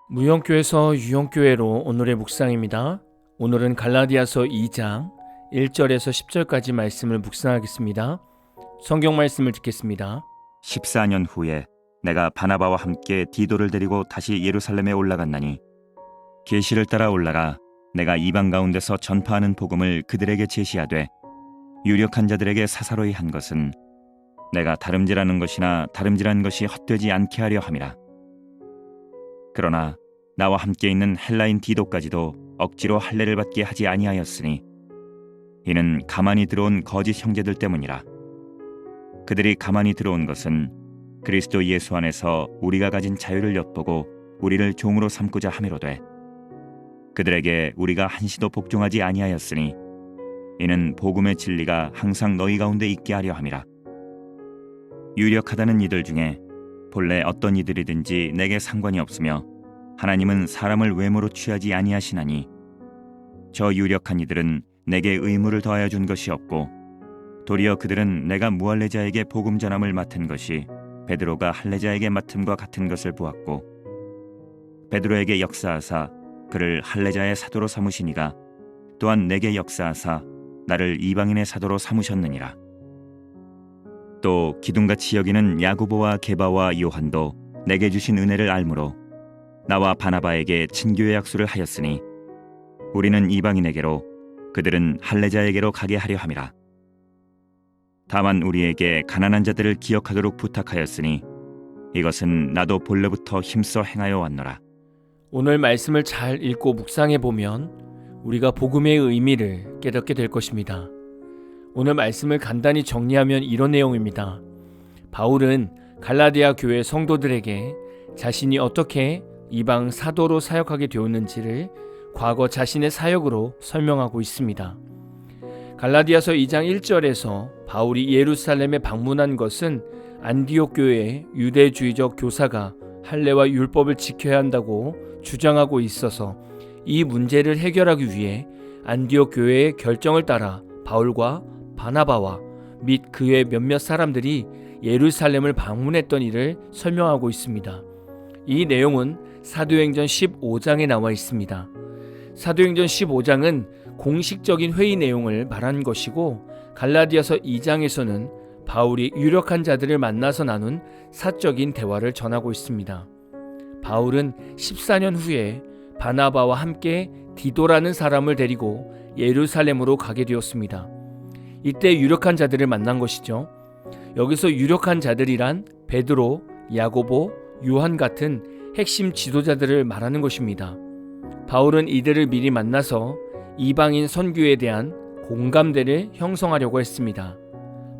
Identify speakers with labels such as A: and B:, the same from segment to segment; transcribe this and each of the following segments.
A: 무용교에서 유용교회로 오늘의 묵상입니다. 오늘은 갈라디아서 2장 1절에서 10절까지 말씀을 묵상하겠습니다. 성경 말씀을 듣겠습니다.
B: 14년 후에 내가 바나바와 함께 디도를 데리고 다시 예루살렘에 올라갔나니 계시를 따라 올라가 내가 이방 가운데서 전파하는 복음을 그들에게 제시하되 유력한 자들에게 사사로이 한 것은 내가 다름질하는 것이나 다름질한 것이 헛되지 않게 하려 함이라. 그러나 나와 함께 있는 헬라인 디도까지도 억지로 할례를 받게 하지 아니하였으니 이는 가만히 들어온 거짓 형제들 때문이라. 그들이 가만히 들어온 것은 그리스도 예수 안에서 우리가 가진 자유를 엿보고 우리를 종으로 삼고자 함이로되 그들에게 우리가 한시도 복종하지 아니하였으니 이는 복음의 진리가 항상 너희 가운데 있게 하려 함이라. 유력하다는 이들 중에 본래 어떤 이들이든지 내게 상관이 없으며 하나님은 사람을 외모로 취하지 아니하시나니 저 유력한 이들은 내게 의무를 더하여 준 것이 없고 도리어 그들은 내가 무할례자에게 복음 전함을 맡은 것이 베드로가 할례자에게 맡음과 같은 것을 보았고 베드로에게 역사하사 그를 할례자의 사도로 삼으시니가 또한 내게 역사하사 나를 이방인의 사도로 삼으셨느니라. 또 기둥같이 여기는 야고보와 게바와 요한도 내게 주신 은혜를 알므로 나와 바나바에게 친교의 약수를 하였으니 우리는 이방인에게로 그들은 할례자에게로 가게 하려 함이라. 다만 우리에게 가난한 자들을 기억하도록 부탁하였으니 이것은 나도 본래부터 힘써 행하여 왔노라.
A: 오늘 말씀을 잘 읽고 묵상해 보면 우리가 복음의 의미를 깨닫게 될 것입니다. 오늘 말씀을 간단히 정리하면 이런 내용입니다. 바울은 갈라디아 교회 성도들에게 자신이 어떻게 이방 사도로 사역하게 되었는지를 과거 자신의 사역으로 설명하고 있습니다. 갈라디아서 2장 1절에서 바울이 예루살렘에 방문한 것은 안디옥 교회의 유대주의적 교사가 할례와 율법을 지켜야 한다고 주장하고 있어서 이 문제를 해결하기 위해 안디옥 교회의 결정을 따라 바울과 바나바와 및 그의 몇몇 사람들이 예루살렘을 방문했던 일을 설명하고 있습니다. 이 내용은 사도행전 15장에 나와 있습니다. 사도행전 15장은 공식적인 회의 내용을 말한 것이고 갈라디아서 2장에서는 바울이 유력한 자들을 만나서 나눈 사적인 대화를 전하고 있습니다. 바울은 14년 후에 바나바와 함께 디도라는 사람을 데리고 예루살렘으로 가게 되었습니다. 이때 유력한 자들을 만난 것이죠. 여기서 유력한 자들이란 베드로, 야고보, 요한 같은 핵심 지도자들을 말하는 것입니다. 바울은 이들을 미리 만나서 이방인 선교에 대한 공감대를 형성하려고 했습니다.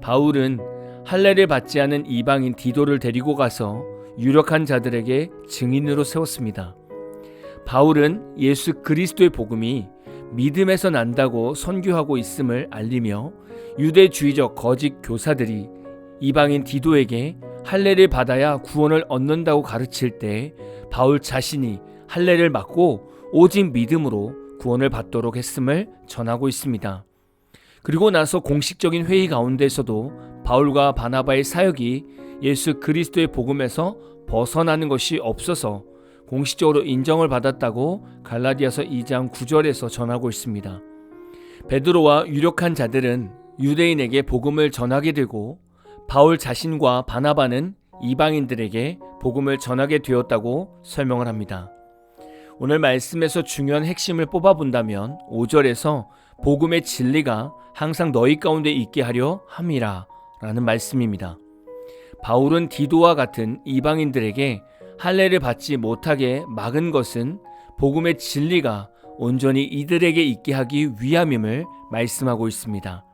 A: 바울은 할례를 받지 않은 이방인 디도를 데리고 가서 유력한 자들에게 증인으로 세웠습니다. 바울은 예수 그리스도의 복음이 믿음에서 난다고 선교하고 있음을 알리며 유대주의적 거짓 교사들이 이방인 디도에게 할례를 받아야 구원을 얻는다고 가르칠 때 바울 자신이 할례를 받고 오직 믿음으로 구원을 받도록 했음을 전하고 있습니다. 그리고 나서 공식적인 회의 가운데서도 바울과 바나바의 사역이 예수 그리스도의 복음에서 벗어나는 것이 없어서 공식적으로 인정을 받았다고 갈라디아서 2장 9절에서 전하고 있습니다. 베드로와 유력한 자들은 유대인에게 복음을 전하게 되고 바울 자신과 바나바는 이방인들에게 복음을 전하게 되었다고 설명을 합니다. 오늘 말씀에서 중요한 핵심을 뽑아본다면 5절에서 복음의 진리가 항상 너희 가운데 있게 하려 함이라 라는 말씀입니다. 바울은 디도와 같은 이방인들에게 할례를 받지 못하게 막은 것은 복음의 진리가 온전히 이들에게 있게 하기 위함임을 말씀하고 있습니다.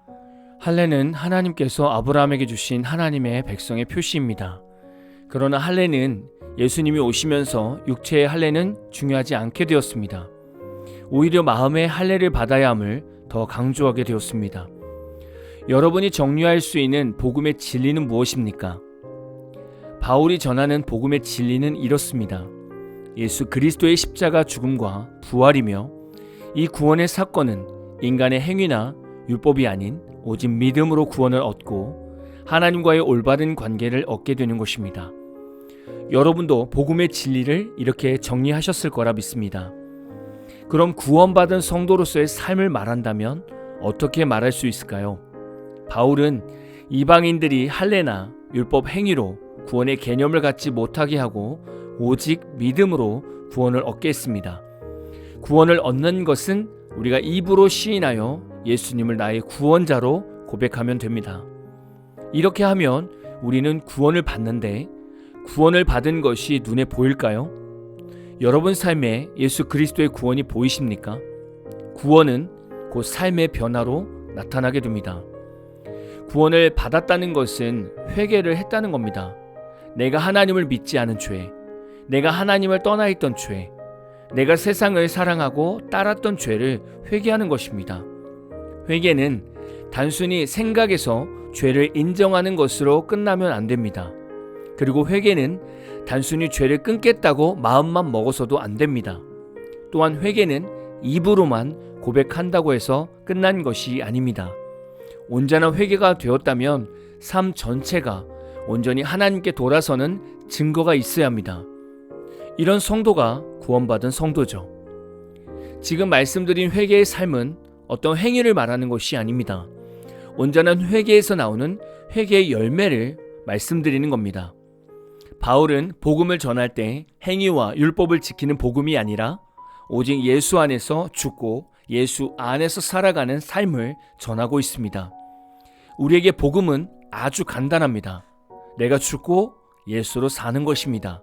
A: 할례는 하나님께서 아브라함에게 주신 하나님의 백성의 표시입니다. 그러나 할례는 예수님이 오시면서 육체의 할례는 중요하지 않게 되었습니다. 오히려 마음의 할례를 받아야 함을 더 강조하게 되었습니다. 여러분이 정리할 수 있는 복음의 진리는 무엇입니까? 바울이 전하는 복음의 진리는 이렇습니다. 예수 그리스도의 십자가 죽음과 부활이며 이 구원의 사건은 인간의 행위나 율법이 아닌 오직 믿음으로 구원을 얻고 하나님과의 올바른 관계를 얻게 되는 것입니다. 여러분도 복음의 진리를 이렇게 정리하셨을 거라 믿습니다. 그럼 구원받은 성도로서의 삶을 말한다면 어떻게 말할 수 있을까요? 바울은 이방인들이 할례나 율법 행위로 구원의 개념을 갖지 못하게 하고 오직 믿음으로 구원을 얻게 했습니다. 구원을 얻는 것은 우리가 입으로 시인하여 예수님을 나의 구원자로 고백하면 됩니다. 이렇게 하면 우리는 구원을 받는데 구원을 받은 것이 눈에 보일까요? 여러분 삶에 예수 그리스도의 구원이 보이십니까? 구원은 곧 삶의 변화로 나타나게 됩니다. 구원을 받았다는 것은 회개를 했다는 겁니다. 내가 하나님을 믿지 않은 죄, 내가 하나님을 떠나 있던 죄, 내가 세상을 사랑하고 따랐던 죄를 회개하는 것입니다. 회개는 단순히 생각에서 죄를 인정하는 것으로 끝나면 안 됩니다. 그리고 회개는 단순히 죄를 끊겠다고 마음만 먹어서도 안 됩니다. 또한 회개는 입으로만 고백한다고 해서 끝난 것이 아닙니다. 온전한 회개가 되었다면 삶 전체가 온전히 하나님께 돌아서는 증거가 있어야 합니다. 이런 성도가 구원받은 성도죠. 지금 말씀드린 회개의 삶은 어떤 행위를 말하는 것이 아닙니다. 온전한 회개에서 나오는 회개의 열매를 말씀드리는 겁니다. 바울은 복음을 전할 때 행위와 율법을 지키는 복음이 아니라 오직 예수 안에서 죽고 예수 안에서 살아가는 삶을 전하고 있습니다. 우리에게 복음은 아주 간단합니다. 내가 죽고 예수로 사는 것입니다.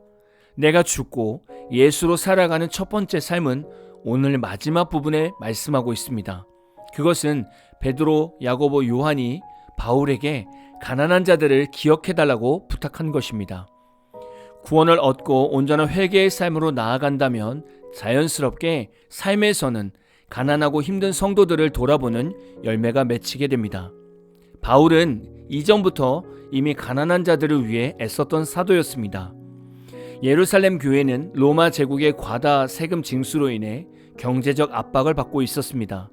A: 내가 죽고 예수로 살아가는 첫 번째 삶은 오늘 마지막 부분에 말씀하고 있습니다. 그것은 베드로, 야고보, 요한이 바울에게 가난한 자들을 기억해달라고 부탁한 것입니다. 구원을 얻고 온전한 회개의 삶으로 나아간다면 자연스럽게 삶에서는 가난하고 힘든 성도들을 돌아보는 열매가 맺히게 됩니다. 바울은 이전부터 이미 가난한 자들을 위해 애썼던 사도였습니다. 예루살렘 교회는 로마 제국의 과다 세금 징수로 인해 경제적 압박을 받고 있었습니다.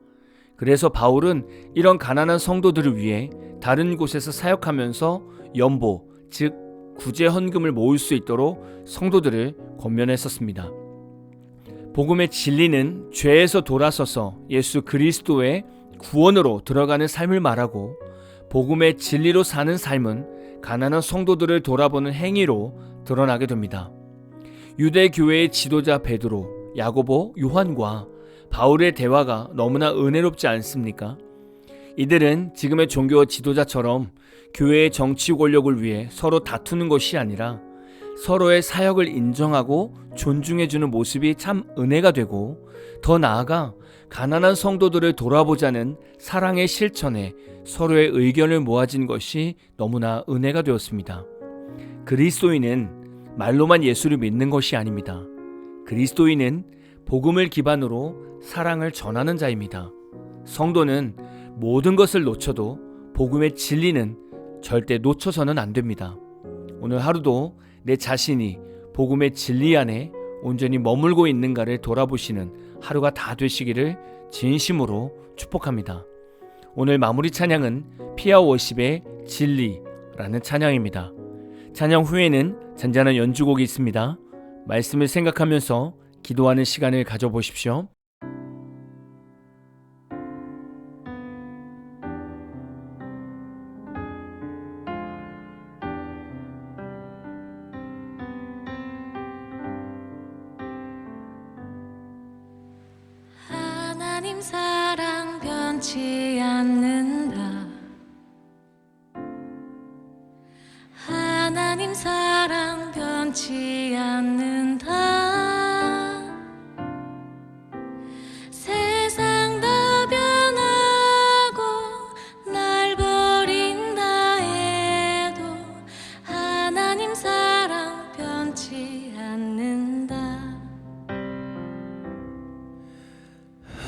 A: 그래서 바울은 이런 가난한 성도들을 위해 다른 곳에서 사역하면서 연보, 즉 구제 헌금을 모을 수 있도록 성도들을 권면했었습니다. 복음의 진리는 죄에서 돌아서서 예수 그리스도의 구원으로 들어가는 삶을 말하고, 복음의 진리로 사는 삶은 가난한 성도들을 돌아보는 행위로 드러나게 됩니다. 유대 교회의 지도자 베드로, 야고보, 요한과 바울의 대화가 너무나 은혜롭지 않습니까? 이들은 지금의 종교 지도자처럼 교회의 정치 권력을 위해 서로 다투는 것이 아니라 서로의 사역을 인정하고 존중해주는 모습이 참 은혜가 되고, 더 나아가 가난한 성도들을 돌아보자는 사랑의 실천에 서로의 의견을 모아진 것이 너무나 은혜가 되었습니다. 그리스도인은 말로만 예수를 믿는 것이 아닙니다. 그리스도인은 복음을 기반으로 사랑을 전하는 자입니다. 성도는 모든 것을 놓쳐도 복음의 진리는 절대 놓쳐서는 안 됩니다. 오늘 하루도 내 자신이 복음의 진리 안에 온전히 머물고 있는가를 돌아보시는 하루가 다 되시기를 진심으로 축복합니다. 오늘 마무리 찬양은 피아 워십의 진리라는 찬양입니다. 찬양 후에는 잔잔한 연주곡이 있습니다. 말씀을 생각하면서 기도하는 시간을 가져보십시오.
C: 하나님 사랑 변치 않는다. 하나님 사랑 변치 않는다. 세상 다 변하고 날 버린다 해도 하나님 사랑 변치 않는다.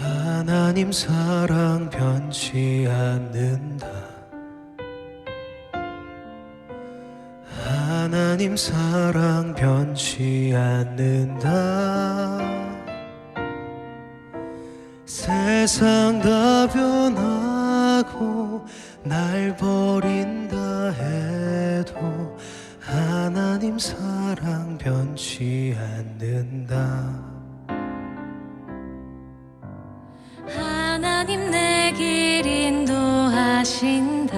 D: 하나님 사랑 변치 않는다. 하나님 사랑 변치 않는다. 세상 다 변하고 날 버린다 해도 하나님 사랑 변치 않는다.
C: 하나님 내 길 인도하신다.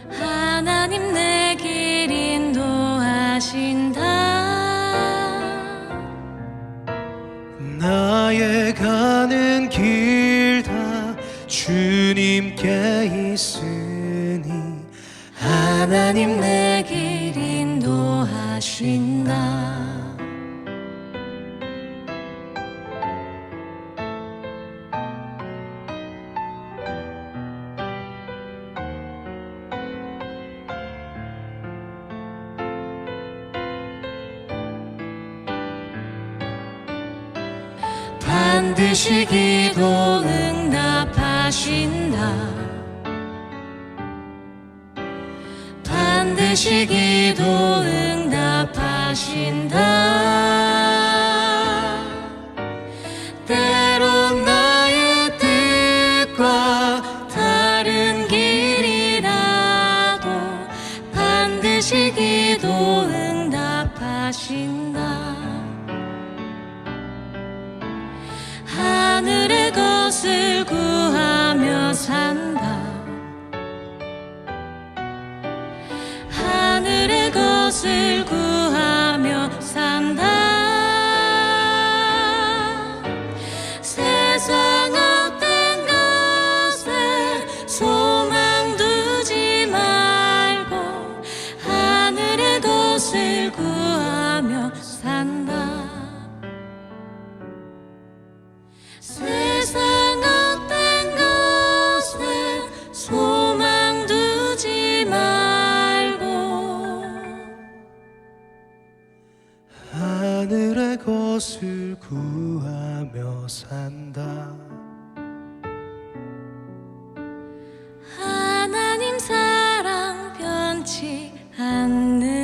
C: 하나님 내 길 인도하신다.
D: 나의 가는 길 다 주님께 있으니
C: 하나님 내 길 인도하신다. 반드시 기도 응답하신다. 반드시 기도 응답하신다. 때론 나의 뜻과 다른 길이라도 반드시 기도 응답하신다. 하늘의 것을 구하며 산다. 하늘의 것을 구하며 산다. 세상 헛된 것에 소망 두지 말고 하늘의 것을 구하며 산다. 세상 헛된 것에 소망 두지 말고
D: 하늘의 것을 구하며 산다.
C: 하나님 사랑 변치 않는